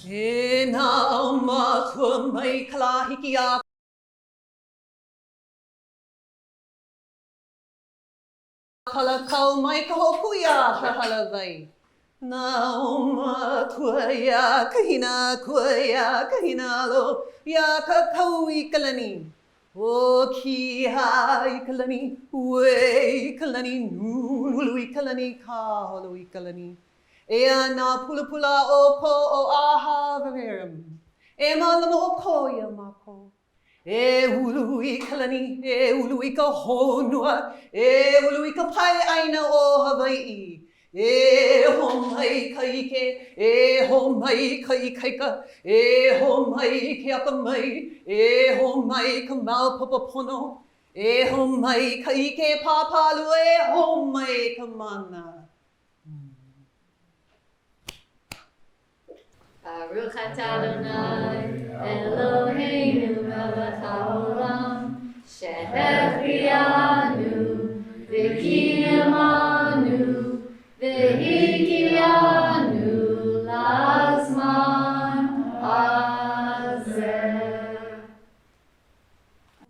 E nā ma kua mai kala hiki a kala kau mai ka hopui a ka halawai. Nā ma kua ia kahina alo ia ka kau I kalani. O ki ha I kalani, ue I kalani, nulu I kalani, ka holo I kalani. Ea nā pula pula o ko o AHAverim. E malama o ko ia mako. E ulu I kalani, e ulu I ka honua, e ulu I ka pai aina o Hawaiʻi. E ho mai ka ike, e ho mai ka ikaika, e ho mai ke apa mai, e ho mai ka maupapa pono, e ho mai ka ike pāpalu, e ho mai ka mana. Baruch atah Adonai, Eloheinu melech haolam, shehechianu, v'kiyamanu, v'hikianu lazman hazeh.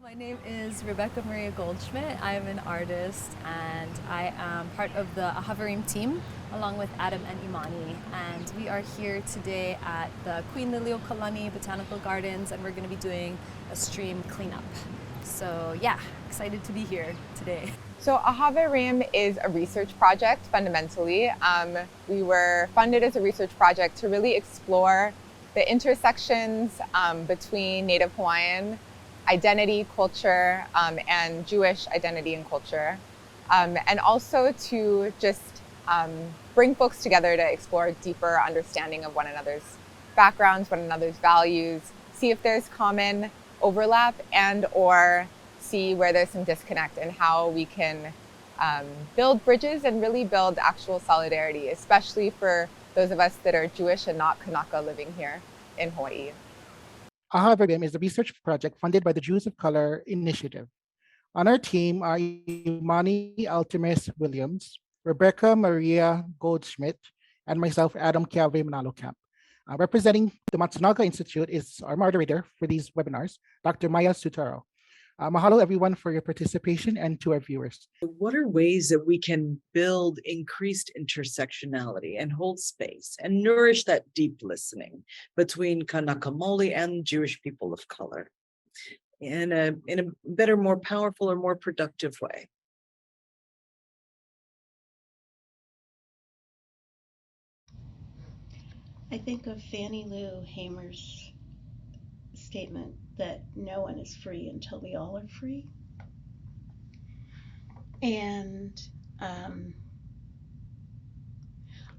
My name is Rebecca Maria Goldschmidt. I'm an artist and I am part of the AHAverim team along with Adam and Imani. And we are here today at the Queen Liliuokalani Botanical Gardens and we're going to be doing a stream cleanup. So yeah, excited to be here today. So AHAverim is a research project fundamentally. We were funded as a research project to really explore the intersections between Native Hawaiian identity, culture, and Jewish identity and culture. And also to just bring folks together to explore deeper understanding of one another's backgrounds, one another's values, see if there's common overlap and or see where there's some disconnect and how we can build bridges and really build actual solidarity, especially for those of us that are Jewish and not Kānaka living here in Hawaii. AHAverim is a research project funded by the Jews of Color Initiative. On our team are Imani Altemus Williams, Rebecca Maria Goldschmidt, and myself, Adam Kāvrim Camp. Representing the Matsunaga Institute is our moderator for these webinars, Dr. Maya Sutaro. Mahalo everyone for your participation and to our viewers. What are ways that we can build increased intersectionality and hold space and nourish that deep listening between Kānaka Maoli and Jewish people of color in a better, more powerful or more productive way? I think of Fannie Lou Hamer's statement that no one is free until we all are free. And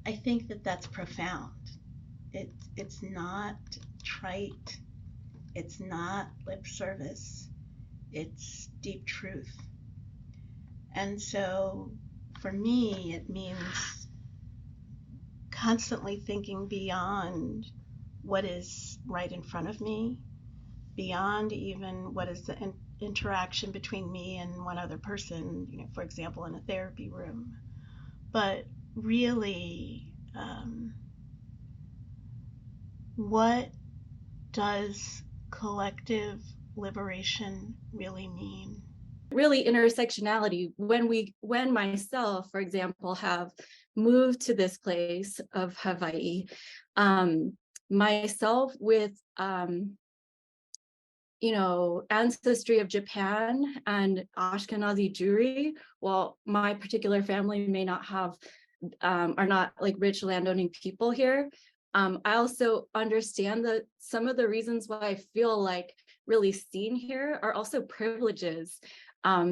I think that that's profound. It's not trite. It's not lip service. It's deep truth. And so for me, it means constantly thinking beyond what is right in front of me, beyond even what is the interaction between me and one other person, for example, in a therapy room, but really, what does collective liberation really mean? Really, intersectionality, when myself, for example, have moved to this place of Hawaii, myself with ancestry of Japan and Ashkenazi Jewry, while my particular family may not have, are not like rich landowning people here, I also understand that some of the reasons why I feel like really seen here are also privileges,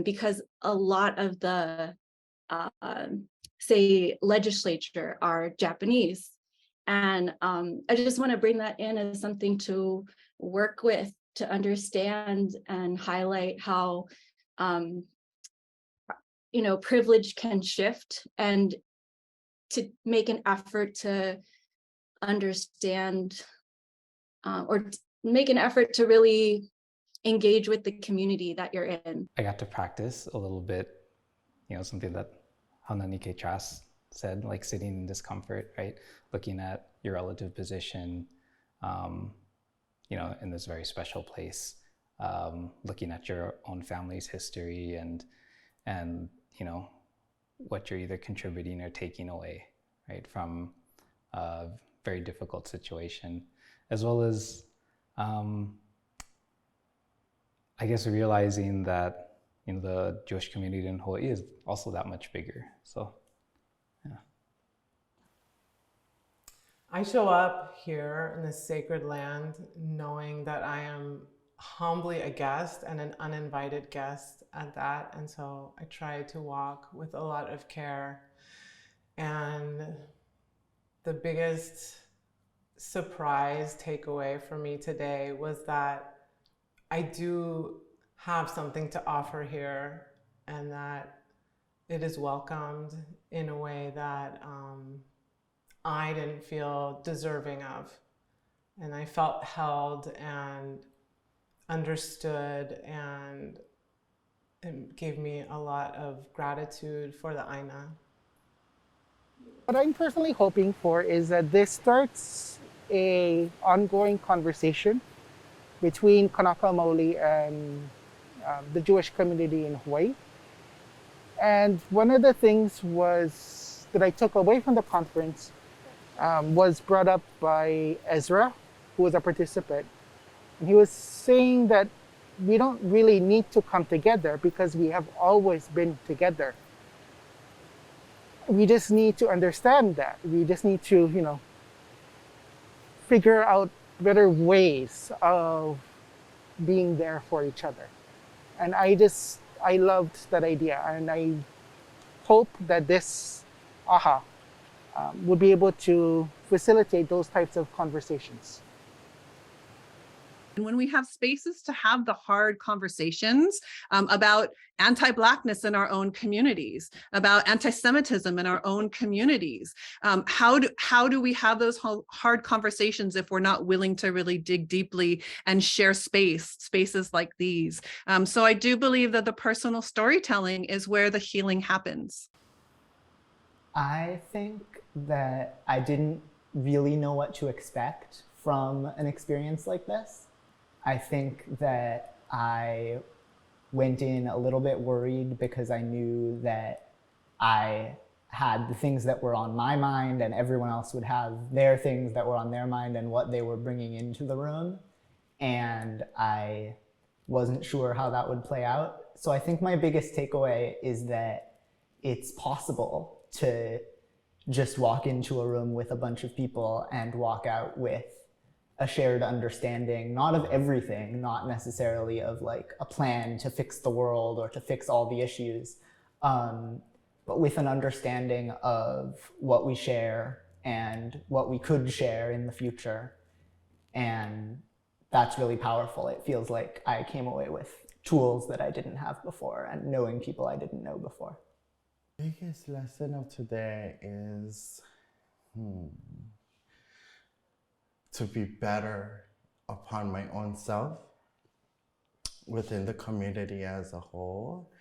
because a lot of the, say, legislature are Japanese. And I just want to bring that in as something to work with, to understand and highlight how, privilege can shift, and to make an effort to understand or make an effort to really engage with the community that you're in. I got to practice a little bit, something that Hananike Chas said, like sitting in discomfort, right? Looking at your relative position, you know, in this very special place, looking at your own family's history and you know, what you're either contributing or taking away, right, from a very difficult situation, as well as, I guess, realizing that, you know, the Jewish community in Hawaii is also that much bigger. So, yeah. I show up here in this sacred land knowing that I am humbly a guest and an uninvited guest at that. And so I try to walk with a lot of care. And the biggest surprise takeaway for me today was that I do have something to offer here, and that it is welcomed in a way that I didn't feel deserving of. And I felt held and understood, and it gave me a lot of gratitude for the ʻaina. What I'm personally hoping for is that this starts an ongoing conversation between Kānaka Maoli and the Jewish community in Hawaii. And one of the things that I took away from the conference was brought up by Ezra, who was a participant. And he was saying that we don't really need to come together because we have always been together. We just need to understand that. We just need to, you know, figure out better ways of being there for each other. And I loved that idea, and I hope that this ʻaha would be able to facilitate those types of conversations. And when we have spaces to have the hard conversations about anti-Blackness in our own communities, about anti-Semitism in our own communities, how do we have those hard conversations if we're not willing to really dig deeply and share spaces like these? So I do believe that the personal storytelling is where the healing happens. I think that I didn't really know what to expect from an experience like this. I think that I went in a little bit worried because I knew that I had the things that were on my mind and everyone else would have their things that were on their mind and what they were bringing into the room. And I wasn't sure how that would play out. So I think my biggest takeaway is that it's possible to just walk into a room with a bunch of people and walk out with a shared understanding, not of everything, not necessarily of like a plan to fix the world or to fix all the issues, but with an understanding of what we share and what we could share in the future. And that's really powerful. It feels like I came away with tools that I didn't have before and knowing people I didn't know before. The biggest lesson of today is to be better upon my own self, within the community as a whole,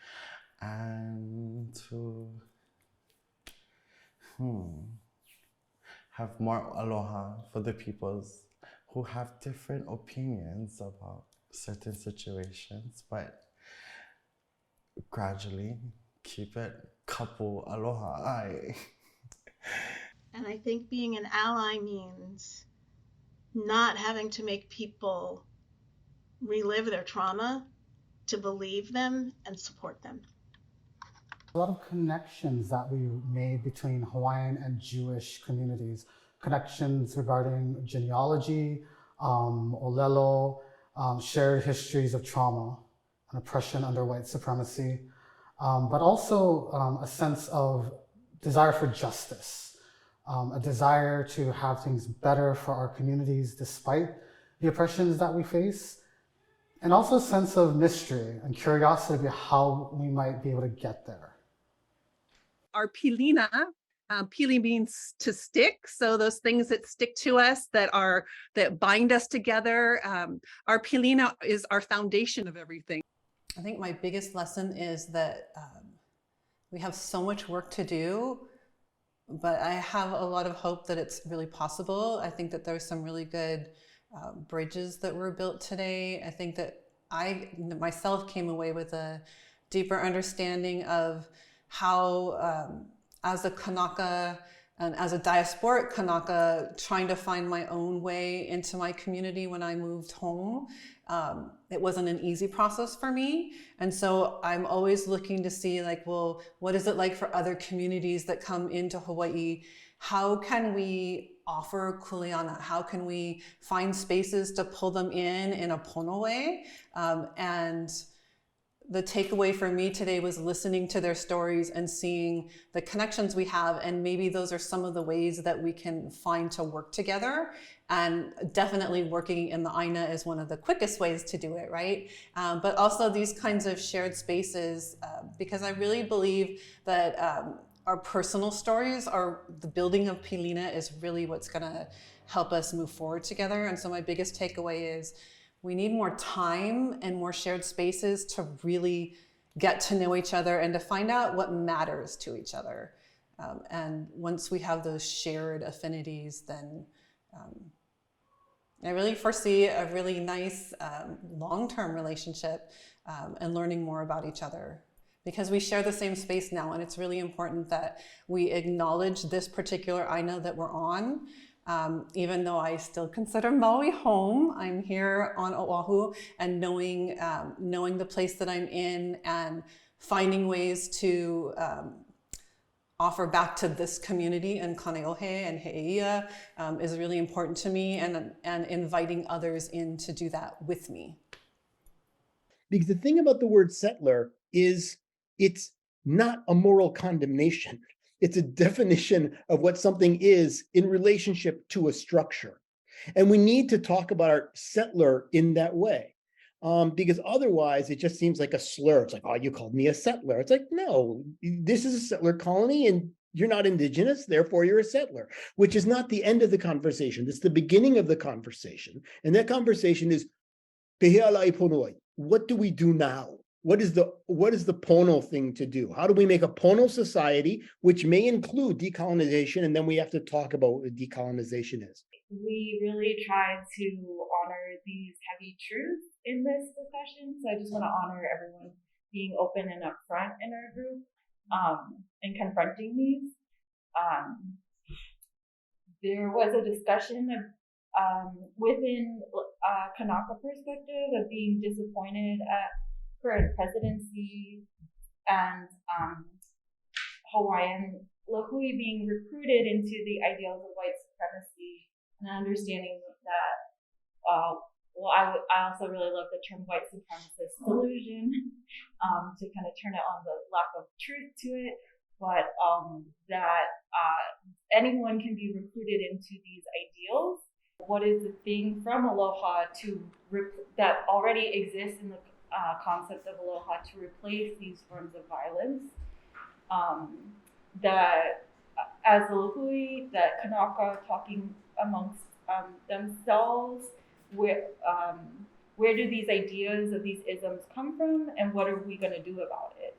and to have more aloha for the peoples who have different opinions about certain situations, but gradually keep it kapu aloha. And I think being an ally means not having to make people relive their trauma, to believe them and support them. A lot of connections that we made between Hawaiian and Jewish communities, connections regarding genealogy, olelo, shared histories of trauma and oppression under white supremacy, but also a sense of desire for justice. A desire to have things better for our communities despite the oppressions that we face, and also a sense of mystery and curiosity about how we might be able to get there. Our pilina, pili means to stick, so those things that stick to us, that bind us together. Our pilina is our foundation of everything. I think my biggest lesson is that we have so much work to do, but I have a lot of hope that it's really possible. I think that there's some really good bridges that were built today. I think that I myself came away with a deeper understanding of how, as a Kānaka and as a diasporic Kānaka, trying to find my own way into my community when I moved home, it wasn't an easy process for me. And so I'm always looking to see, like, well, what is it like for other communities that come into Hawaii? How can we offer kuleana? How can we find spaces to pull them in a pono way? And the takeaway for me today was listening to their stories and seeing the connections we have, and maybe those are some of the ways that we can find to work together. And definitely working in the ʻaina is one of the quickest ways to do it, right? But also these kinds of shared spaces, because I really believe that our personal stories, the building of Pilina is really what's gonna help us move forward together. And so my biggest takeaway is we need more time and more shared spaces to really get to know each other and to find out what matters to each other. And once we have those shared affinities, then I really foresee a really nice long-term relationship and learning more about each other, because we share the same space now, and it's really important that we acknowledge this particular ʻaina that we're on. Even though I still consider Maui home, I'm here on Oahu, and knowing the place that I'm in and finding ways to offer back to this community and Kaneohe and He'eia is really important to me, and inviting others in to do that with me. Because the thing about the word settler is it's not a moral condemnation. It's a definition of what something is in relationship to a structure. And we need to talk about our settler in that way, because otherwise it just seems like a slur. It's like, oh, you called me a settler. It's like, no, this is a settler colony and you're not indigenous, therefore you're a settler, which is not the end of the conversation. It's the beginning of the conversation. And that conversation is, what do we do now? What is the pono thing to do? How do we make a pono society, which may include decolonization? And then we have to talk about what decolonization is. We really try to honor these heavy truths in this discussion. So I just want to honor everyone being open and upfront in our group and confronting these. There was a discussion of, within Kānaka perspective of being disappointed at current presidency and Hawaiian Lahui being recruited into the ideals of white supremacy, and understanding that, well, I also really love the term white supremacist delusion to kind of turn it on the lack of truth to it, but that anyone can be recruited into these ideals. What is the thing from aloha that already exists in the concept of aloha to replace these forms of violence? That as the Lahui, that Kānaka talking amongst themselves, where do these ideas of these isms come from, and what are we going to do about it?